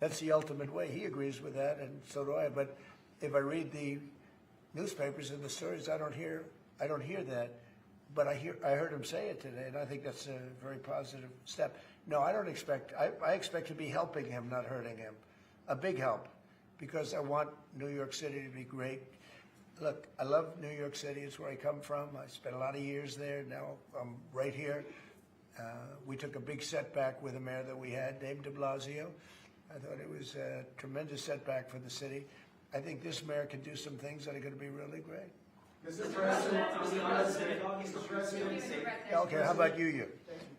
That's the ultimate way. He agrees with that, and so do I. But if I read the newspapers and the stories, I don't hear that. But I heard him say it today, and I think that's a very positive step. No, I don't expect. I expect to be helping him, not hurting him. A big help, because I want New York City to be great. Look, I love New York City. It's where I come from. I spent a lot of years there. Now I'm right here. We took a big setback with the mayor that we had, Dave de Blasio. I thought it was a tremendous setback for the city. I think this mayor can do some things that are going to be really great. Mr. President, Mr. President. Okay, how about you?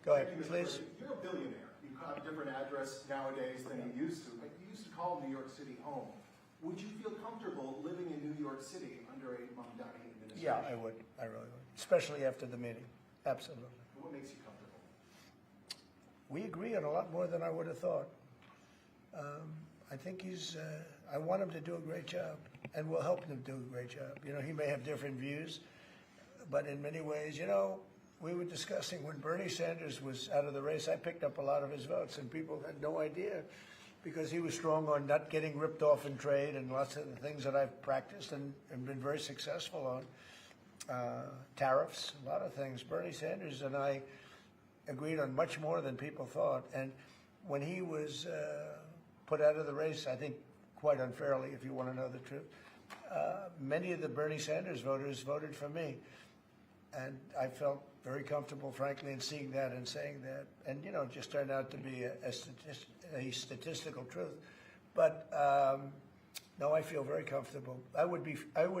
Go ahead, please. You're a billionaire. You have a different address nowadays than you used to. Like you used to call New York City home. Would you feel comfortable living in New York City under a Mamdani administration? Yeah, I would. I really would. Especially after the meeting. Absolutely. What makes you comfortable? We agree on a lot more than I would have thought. I think I want him to do a great job, and we'll help him do a great job. You know, he may have different views, but in many ways, you know, we were discussing when Bernie Sanders was out of the race, I picked up a lot of his votes, and people had no idea because he was strong on not getting ripped off in trade and lots of the things that I've practiced and been very successful on. Tariffs, a lot of things. Bernie Sanders and I agreed on much more than people thought. And when he was put out of the race, I think quite unfairly, if you want to know the truth, many of the Bernie Sanders voters voted for me. And I felt very comfortable, frankly, in seeing that and saying that. And, you know, it just turned out to be a statistical truth. But, no, I feel very comfortable. I would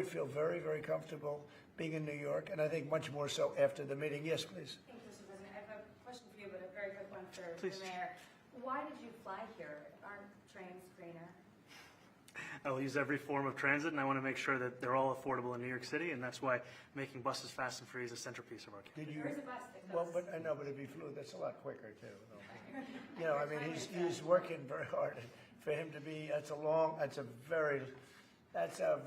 feel very, very comfortable being in New York, and I think much more so after the meeting. Yes, please. Thank you, Mr. President. I have a question for you, but a very quick one for Please. the mayor. Why did you fly here? Aren't trains greener? I will use every form of transit, and I want to make sure that they're all affordable in New York City, and that's why making buses fast and free is a centerpiece of our campaign. Did you? There is a bus that goes. Well, but I know, but if he flew, that's a lot quicker too. You know, I mean, he's working very hard. For him to be, that's a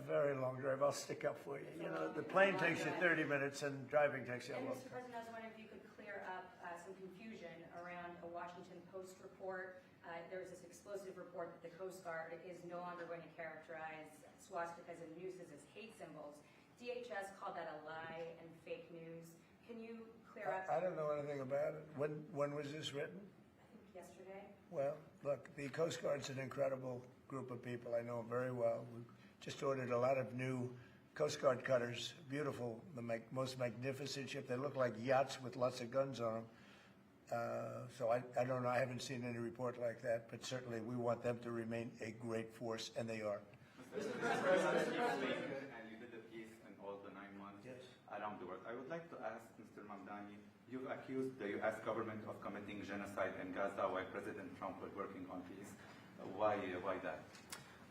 very long drive. I'll stick up for you. You know, the plane takes you 30 minutes, and driving takes you a And long Mr. time. President, I was wondering if you could clear up some confusion around a Washington Post report. There was this explosive report that the Coast Guard is no longer going to characterize swastikas and nooses as hate symbols. DHS called that a lie and fake news. Can you clear up? I don't know anything about it. When was this written? I think yesterday. Well, look, the Coast Guard's an incredible group of people. I know them very well. We just ordered a lot of new Coast Guard cutters. Beautiful, the most magnificent ship. They look like yachts with lots of guns on them. So I don't know. I haven't seen any report like that, but certainly we want them to remain a great force, and they are. Mr. President, and you did a piece in all the 9 months around the world. I would like to ask Mr. Mamdani, you've accused the U.S. government of committing genocide in Gaza while President Trump was working on peace. Why that?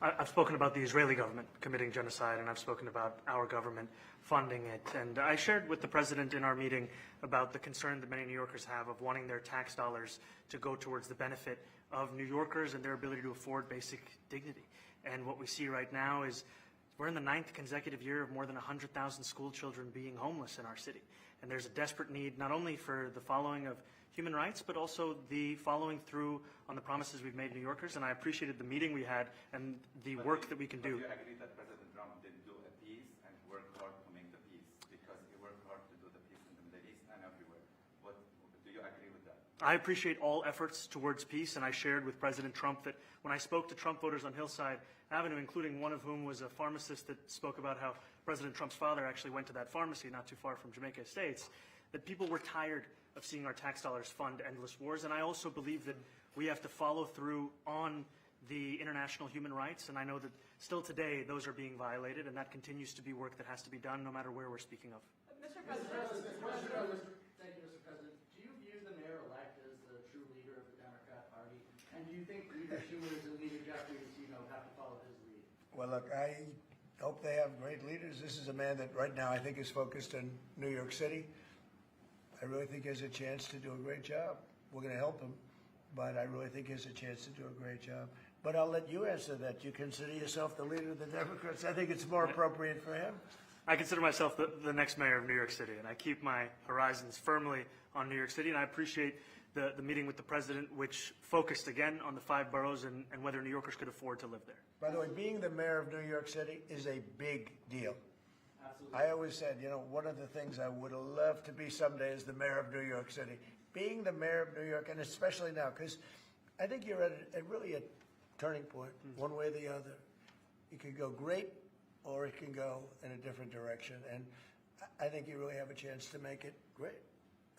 I've spoken about the Israeli government committing genocide, and I've spoken about our government funding it. And I shared with the president in our meeting about the concern that many New Yorkers have of wanting their tax dollars to go towards the benefit of New Yorkers and their ability to afford basic dignity. And what we see right now is we're in the 9th consecutive year of more than 100,000 school children being homeless in our city. And there's a desperate need not only for the following of human rights, but also the following through on the promises we've made New Yorkers. And I appreciated the meeting we had and the work that we can do. Do you agree that President Trump didn't do a peace and worked hard to make the peace? Because he worked hard to do the peace in the Middle East and everywhere. Do you agree with that? I appreciate all efforts towards peace, and I shared with President Trump that when I spoke to Trump voters on Hillside Avenue, including one of whom was a pharmacist that spoke about how President Trump's father actually went to that pharmacy not too far from Jamaica Estates, that people were tired of seeing our tax dollars fund endless wars. And I also believe that we have to follow through on the international human rights, and I know that still today those are being violated, and that continues to be work that has to be done no matter where we're speaking of. Mr. Thank you, President. Mr. President. Do you view the mayor-elect as the true leader of the Democrat Party? And do you think Leader Schumer is a leader Jeffries, have to follow his lead? Well, look, I hope they have great leaders. This is a man that right now I think is focused on New York City. I really think he has a chance to do a great job. We're going to help him, but I really think he has a chance to do a great job. But I'll let you answer that. You consider yourself the leader of the Democrats. I think it's more appropriate for him. I consider myself the next mayor of New York City, and I keep my horizons firmly on New York City, and I appreciate the meeting with the president, which focused again on the 5 boroughs and whether New Yorkers could afford to live there. By the way, being the mayor of New York City is a big deal. Absolutely. I always said, you know, one of the things I would love to be someday is the mayor of New York City. Being the mayor of New York, and especially now, because I think you're at really a turning point, one way or the other. It could go great, or it can go in a different direction. And I think you really have a chance to make it great.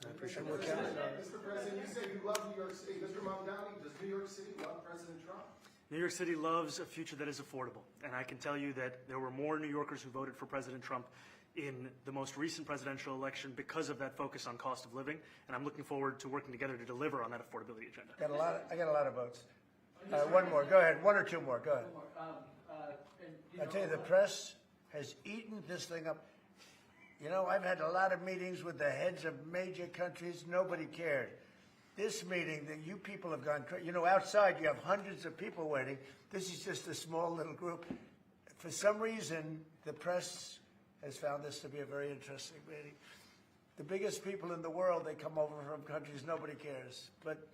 I appreciate And we're it. counting on it. Mr. President, you say you love New York City. Mr. Mamdani, does New York City love President Trump? New York City loves a future that is affordable. And I can tell you that there were more New Yorkers who voted for President Trump in the most recent presidential election because of that focus on cost of living. And I'm looking forward to working together to deliver on that affordability agenda. I got a lot of votes. One more. Go ahead. 1 or 2 more. Go ahead. I tell you, the press has eaten this thing up. You know, I've had a lot of meetings with the heads of major countries. Nobody cared. This meeting, that you people have gone crazy. You know, outside you have hundreds of people waiting. This is just a small little group. For some reason, the press has found this to be a very interesting meeting. The biggest people in the world, they come over from countries nobody cares. But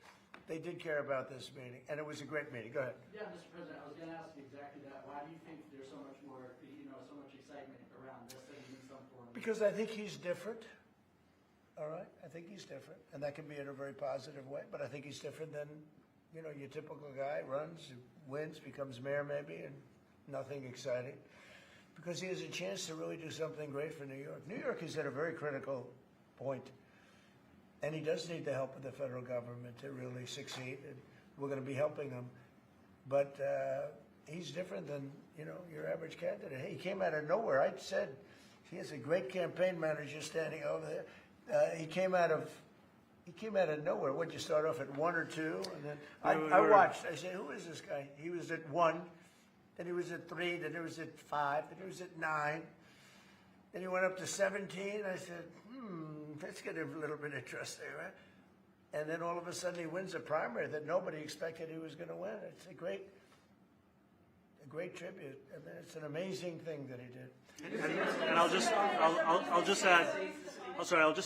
they did care about this meeting, and it was a great meeting. Go ahead. Yeah, Mr. President, I was going to ask you exactly that. Why do you think there's so much more, so much excitement around this than in some form? Because I think he's different. All right? I think he's different. And that can be in a very positive way, but I think he's different than, you know, your typical guy runs, wins, becomes mayor maybe, and nothing exciting. Because he has a chance to really do something great for New York. New York is at a very critical point. And he does need the help of the federal government to really succeed. And we're going to be helping him. But he's different than, you know, your average candidate. He came out of nowhere. I said he has a great campaign manager standing over there. He came out of nowhere. Would you start off at 1 or 2? And then I watched. I said, who is this guy? He was at 1. Then he was at 3. Then he was at 5. Then he was at 9. Then he went up to 17. I said, let's get a little bit interesting, right? And then all of a sudden he wins a primary that nobody expected he was going to win. It's a great tribute. I mean, it's an amazing thing that he did. And I'll just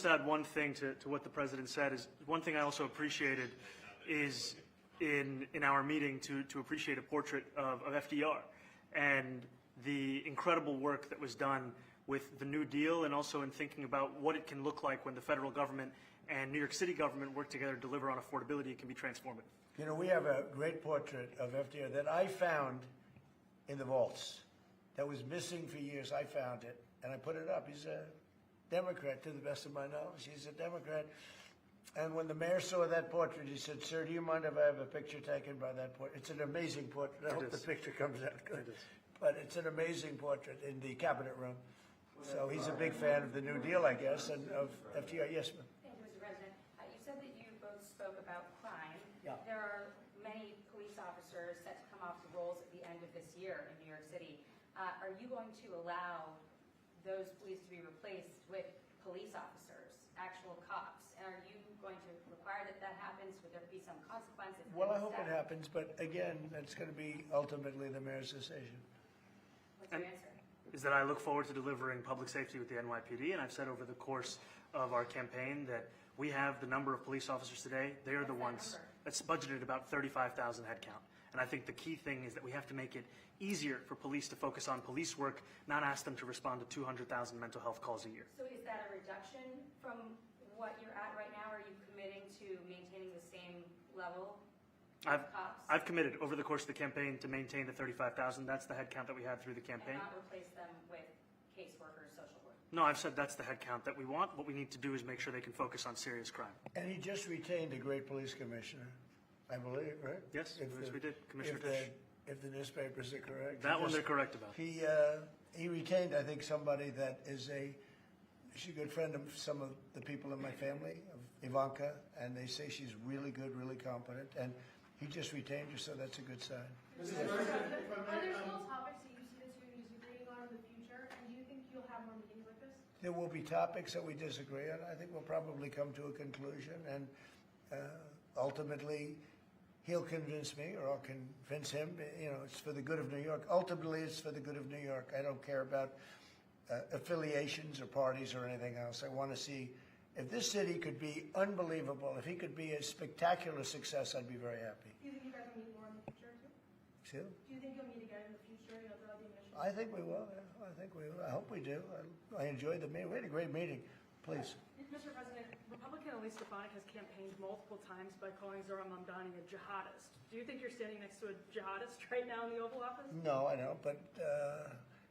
add one thing to what the president said. Is one thing I also appreciated is in our meeting to appreciate a portrait of FDR and the incredible work that was done with the New Deal, and also in thinking about what it can look like when the federal government and New York City government work together to deliver on affordability. It can be transformative. You know, we have a great portrait of FDR that I found in the vaults that was missing for years. I found it, and I put it up. He's a Democrat, to the best of my knowledge. He's a Democrat. And when the mayor saw that portrait, he said, "Sir, do you mind if I have a picture taken by that portrait?" It's an amazing portrait. I hope the picture comes out good. But it's an amazing portrait in the cabinet room. So he's a big fan of the New Deal, I guess, and of FDR. Yes, ma'am. Thank you, Mr. President. You said that you both spoke about crime. Yeah. There are many police officers set to come off the rolls at the end of this year in New York City. Are you going to allow those police to be replaced with police officers, actual cops? And are you going to require that happens? Would there be some consequence? Well, I hope it happens, but again, that's going to be ultimately the mayor's decision. What's your answer? Is that I look forward to delivering public safety with the NYPD, and I've said over the course of our campaign that we have the number of police officers today. They are the ones that's budgeted about 35,000 headcount. And I think the key thing is that we have to make it easier for police to focus on police work, not ask them to respond to 200,000 mental health calls a year. So is that a reduction from what you're at right now? Or are you committing to maintaining the same level of cops? I've committed over the course of the campaign to maintain the 35,000. That's the headcount that we had through the campaign. And not replace them with caseworkers, social work? No, I've said that's the headcount that we want. What we need to do is make sure they can focus on serious crime. And he just retained a great police commissioner, I believe, right? Yes, we did. Commissioner Tisch. If the newspapers are correct. That one they're correct about. He retained, I think, somebody that is she's a good friend of some of the people in my family, of Ivanka, and they say she's really good, really competent, and he just retained her, so that's a good sign. Mr. President, are there still topics that you see the two disagreeing on in the future, and do you think you'll have more meetings like this? There will be topics that we disagree on. I think we'll probably come to a conclusion, and ultimately, he'll convince me, or I'll convince him. You know, it's for the good of New York. Ultimately, it's for the good of New York. I don't care about affiliations or parties or anything else. I want to see If this city could be unbelievable, if he could be a spectacular success, I'd be very happy. Do you think you guys will meet more in the future too? Excuse me? Do you think you'll meet again in the future, throughout the initial? I think we will. Yeah. I think we will. I hope we do. I enjoyed the meeting. We had a great meeting. Please. Mr. President, Republican Elise Stefanik has campaigned multiple times by calling Zohran Mamdani a jihadist. Do you think you're standing next to a jihadist right now in the Oval Office? No, I don't. But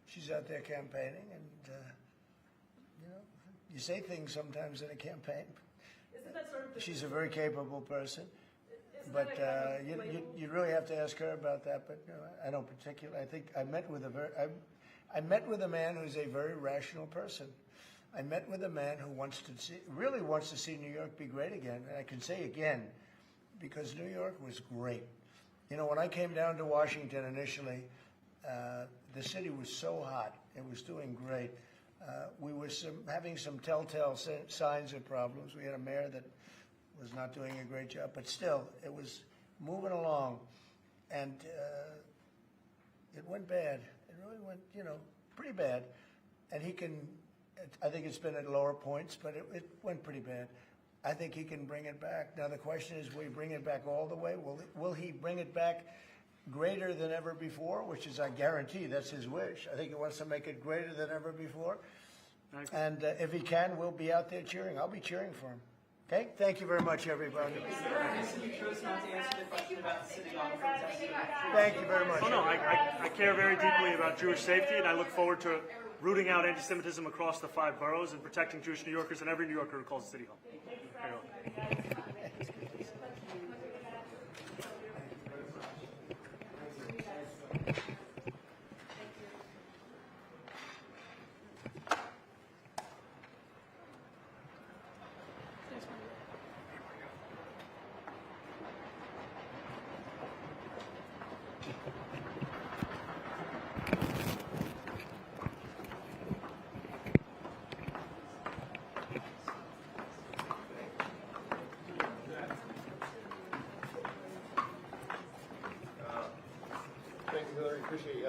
she's out there campaigning, and you say things sometimes in a campaign. Isn't that sort of the... She's a very capable person. Isn't But that a kind of you label? really have to ask her about that. But I don't particularly. I think I met with I met with a man who's a very rational person. I met with a man who really wants to see New York be great again. And I can say again, because New York was great. When I came down to Washington initially, the city was so hot. It was doing great. We were having some telltale signs of problems. We had a mayor that was not doing a great job, but still, it was moving along, and it went bad. It really went, pretty bad. And I think it's been at lower points, but it went pretty bad. I think he can bring it back. Now the question is, will he bring it back all the way? Will he bring it back greater than ever before, which is, I guarantee, that's his wish. I think he wants to make it greater than ever before. And if he can, we'll be out there cheering. I'll be cheering for him. Okay? Thank you very much, everybody. Thank you very much. Oh, no, I care very deeply about Jewish safety, and I look forward to rooting out anti-Semitism across the 5 boroughs and protecting Jewish New Yorkers and every New Yorker who calls the city home. Very well. Thank you, Hillary. Appreciate you.